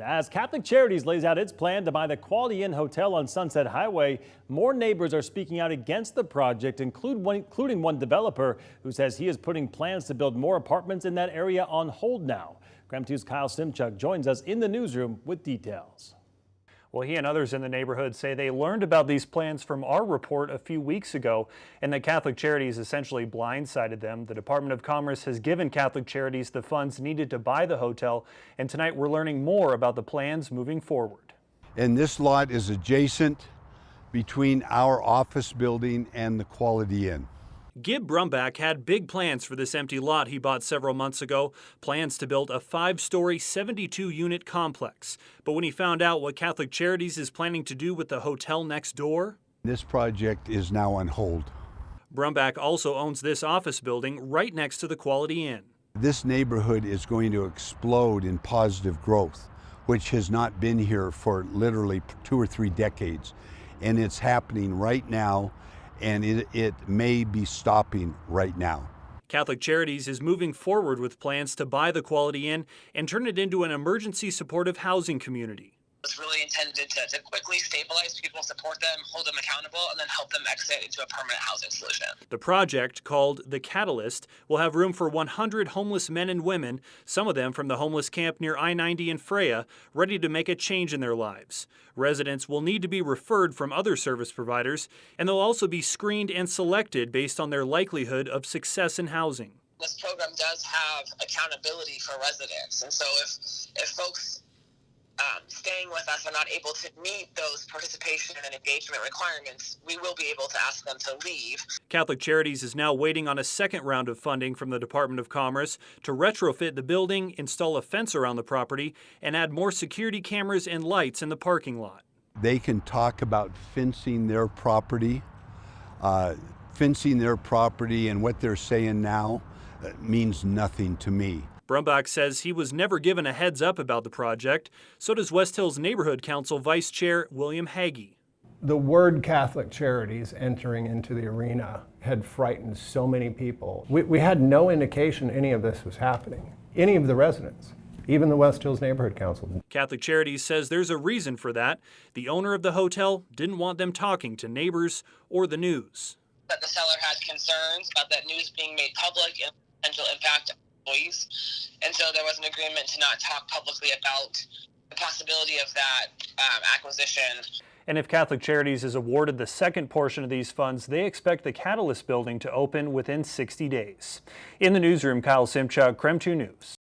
As Catholic Charities lays out its plan to buy the Quality Inn Hotel on Sunset Highway, more neighbors are speaking out against the project, including one developer who says he is putting plans to build more apartments in that area on hold now. KREM 2's Kyle Simchuk joins us in the newsroom with details. Well, he and others in the neighborhood say they learned about these plans from our report a few weeks ago, and that Catholic Charities essentially blindsided them. The Department of Commerce has given Catholic Charities the funds needed to buy the hotel, and tonight we're learning more about the plans moving forward. And this lot is adjacent between our office building and the Quality Inn. Gib Brumbach had big plans for this empty lot he bought several months ago, plans to build a 5-story, 72-unit complex. But when he found out what Catholic Charities is planning to do with the hotel next door, this project is now on hold. Brumbach also owns this office building right next to the Quality Inn. This neighborhood is going to explode in positive growth, which has not been here for literally 2 or 3 decades. And it's happening right now. And it may be stopping right now. Catholic Charities is moving forward with plans to buy the Quality Inn and turn it into an emergency supportive housing community. It's really intended to quickly stabilize people, support them, hold them accountable, and then help them exit into a permanent housing solution. The project, called The Catalyst, will have room for 100 homeless men and women, some of them from the homeless camp near I-90 and Freya, ready to make a change in their lives. Residents will need to be referred from other service providers, and they'll also be screened and selected based on their likelihood of success in housing. This program does have accountability for residents, and so if folks staying with us are not able to meet those participation and engagement requirements, we will be able to ask them to leave. Catholic Charities is now waiting on a second round of funding from the Department of Commerce to retrofit the building, install a fence around the property, and add more security cameras and lights in the parking lot. They can talk about fencing their property, and what they're saying now means nothing to me. Brumbach says he was never given a heads up about the project. So does West Hills Neighborhood Council Vice Chair William Hagee. The word Catholic Charities entering into the arena had frightened so many people. We had no indication any of this was happening. Any of the residents, even the West Hills Neighborhood Council. Catholic Charities says there's a reason for that. The owner of the hotel didn't want them talking to neighbors or the news. That the seller had concerns about that news being made public and potential impact on employees. And so there was an agreement to not talk publicly about the possibility of that acquisition. And if Catholic Charities is awarded the second portion of these funds, they expect the Catalyst building to open within 60 days. In the newsroom, Kyle Simchuk, KREM 2 News.